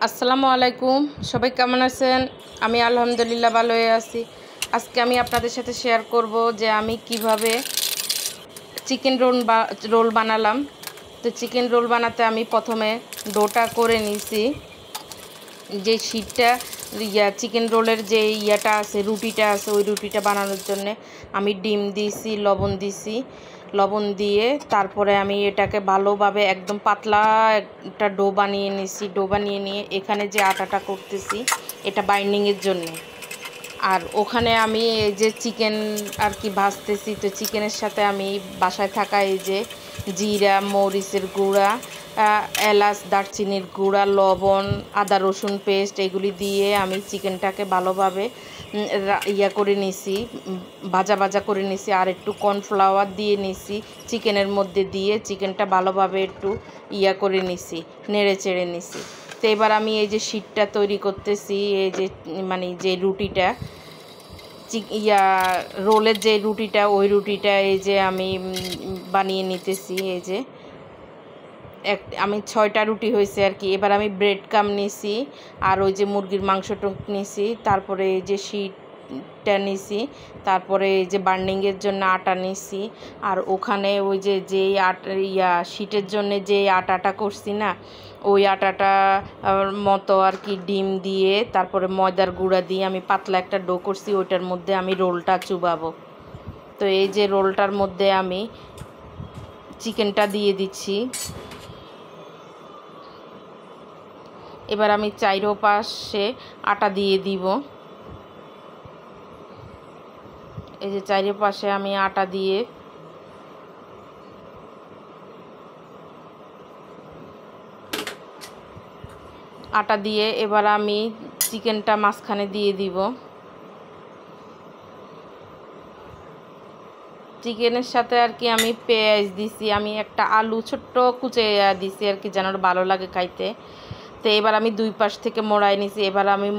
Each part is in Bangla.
আসসালামু আলাইকুম, সবাই কেমন আছেন? আমি আলহামদুলিল্লাহ ভালোই আছি। আজকে আমি আপনাদের সাথে শেয়ার করব যে আমি কিভাবে চিকেন রোল বানালাম। তো চিকেন রোল বানাতে আমি প্রথমে ডোটা করে নিয়েছি। যে শীটটা চিকেন রোলের যে আছে, রুটিটা আছে, ওই রুটিটা বানানোর জন্য আমি ডিম দিয়েছি, লবণ দিয়ে তারপরে আমি এটাকে ভালোভাবে একদম পাতলা একটা ডো বানিয়ে নিয়েছি। ডো বানিয়ে নিয়ে এখানে যে আটাটা করতেছি এটা বাইন্ডিংয়ের জন্যে। আর ওখানে আমি এই যে চিকেন আর কি ভাজতেছি, তো চিকেনের সাথে আমি বাসায় থাকা এই যে জিরা, মরিচের গুঁড়া, এলাচ, দারচিনির গুঁড়া, লবণ, আদা রসুন পেস্ট এগুলি দিয়ে আমি চিকেনটাকে ভালোভাবে করে নিছি, ভাজা করে নিছি। আর একটু কর্নফ্লাওয়ার দিয়ে নিছি চিকেনের মধ্যে দিয়ে চিকেনটা ভালোভাবে একটু করে নিছি, নেড়ে চেড়ে নিছি। তো এবার আমি এই যে শীটটা তৈরি করতেছি, এই যে যে রুটিটা রোলের যে রুটিটা, ওই রুটিটা এই যে আমি বানিয়ে নিতেছি। এই যে আমি 6টা রুটি হয়েছে আর কি। এবার আমি ব্রেড কাম নিছি, আর ওই যে মুরগির মাংসটুক নিছি, তারপরে এই যে শীটটা নিছি, তারপরে এই যে বার্নিংয়ের জন্য আটা নিছি। আর ওখানে ওই যে শীটের জন্য যে আটাটা করছি না, ওই আটাটা মতো আর কি ডিম দিয়ে তারপরে ময়দার গুঁড়া দিয়ে আমি পাতলা একটা ডো করছি, ওইটার মধ্যে আমি রোলটা চুবাবো। তো এই যে রোলটার মধ্যে আমি চিকেনটা দিয়ে দিচ্ছি। এবার আমি চারপাশে আটা দিয়ে দিব। এই যে চারপাশে আমি আটা দিয়ে এবার আমি চিকেনটা মাঝখানে দিয়ে দিব। চিকেনের সাথে আর কি আমি পেঁয়াজ দিছি, আমি একটা আলু ছোট্ট কুচে দিছি আর কি, যেন ভালো লাগে খাইতে। তো এবার আমি দুই পাশ থেকে মোড়াই নিছি। এবার আমি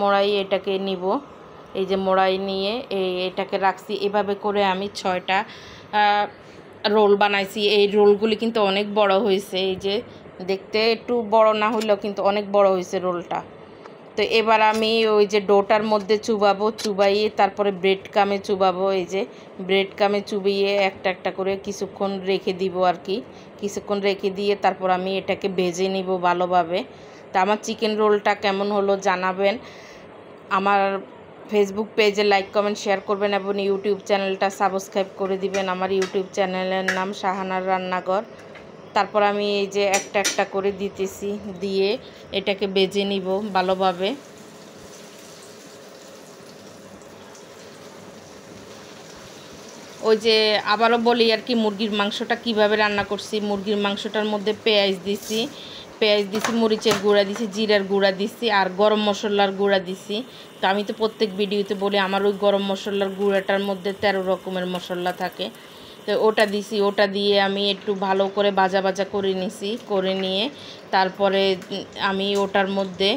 মোড়াই এটাকে নিব। এই যে মোড়াই নিয়ে এটাকে রাখছি। এভাবে করে আমি 6টা রোল বানাইছি। এই রোলগুলি কিন্তু অনেক বড় হয়েছে, এই যে দেখতে একটু বড় না হইলেও কিন্তু অনেক বড় হয়েছে রোলটা। তো এবার আমি ওই যে ডোটার মধ্যে চুবাইয়ে তারপরে ব্রেড কামে চুবাবো। এই যে ব্রেড কামে চুবিয়ে একটা একটা করে কিছুক্ষণ রেখে দিব আর কি। কিছুক্ষণ রেখে দিয়ে তারপর আমি এটাকে ভেজে নিব ভালোভাবে। তা আমার চিকেন রোলটা কেমন হলো জানাবেন। আমার ফেসবুক পেজে লাইক, কমেন্ট, শেয়ার করবেন এবং ইউটিউব চ্যানেলটা সাবস্ক্রাইব করে দিবেন। আমার ইউটিউব চ্যানেলের নাম শাহানার রান্নাঘর। তারপর আমি এই যে একটা একটা করে দিতেছি, দিয়ে এটাকে ভেজে নিব ভালোভাবে। ওই যে আবারও বলি আর কি, মুরগির মাংসটা কিভাবে রান্না করছি। মুরগির মাংসটার মধ্যে পেঁয়াজ দিছি, মরিচের গুঁড়া দিছি, জিরার গুঁড়া দিছি, আর গরম মশলার গুঁড়া দিছি। তো আমি তো প্রত্যেক ভিডিওতে বলি আমার ওই গরম মশলার গুঁড়াটার মধ্যে 13 রকমের মশলা থাকে। তো ওটা দিছি, ওটা দিয়ে আমি একটু ভালো করে ভাজা করে নিছি। করে নিয়ে তারপরে আমি ওটার মধ্যে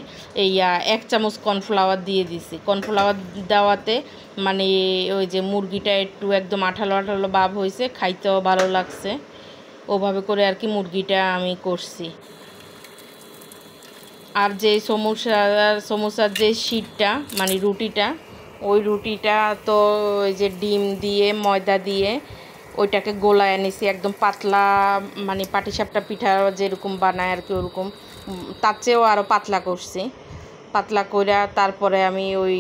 1 চামচ কর্নফ্লাওয়ার দিয়ে দিছি। কর্নফ্লাওয়ার দেওয়াতে ওই যে মুরগিটা একটু একদম আঠালো ভাব হয়েছে, খাইতেও ভালো লাগছে। ওভাবে করে আর কি মুরগিটা আমি করছি। আর যে সমোসার যে শীটটা রুটিটা, ওই রুটিটা তো ওই যে ডিম দিয়ে ময়দা দিয়ে ওইটাকে গোলায় নিছি একদম পাতলা, পাটিসাপটা পিঠা যেরকম বানায় আর কি ওরকম, তার চেয়েও আরও পাতলা করছি। পাতলা কইরা তারপরে আমি ওই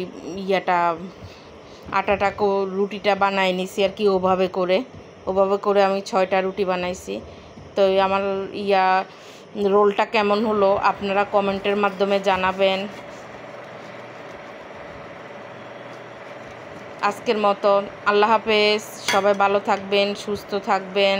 আটাটা রুটিটা বানাই নিছি আর কি। ওভাবে করে আমি 6টা রুটি বানাইছি। তো আমার রোলটা কেমন হলো আপনারা কমেন্টের মাধ্যমে জানাবেন। আজকের মতো আল্লাহ হাফেজ, সবাই ভালো থাকবেন, সুস্থ থাকবেন।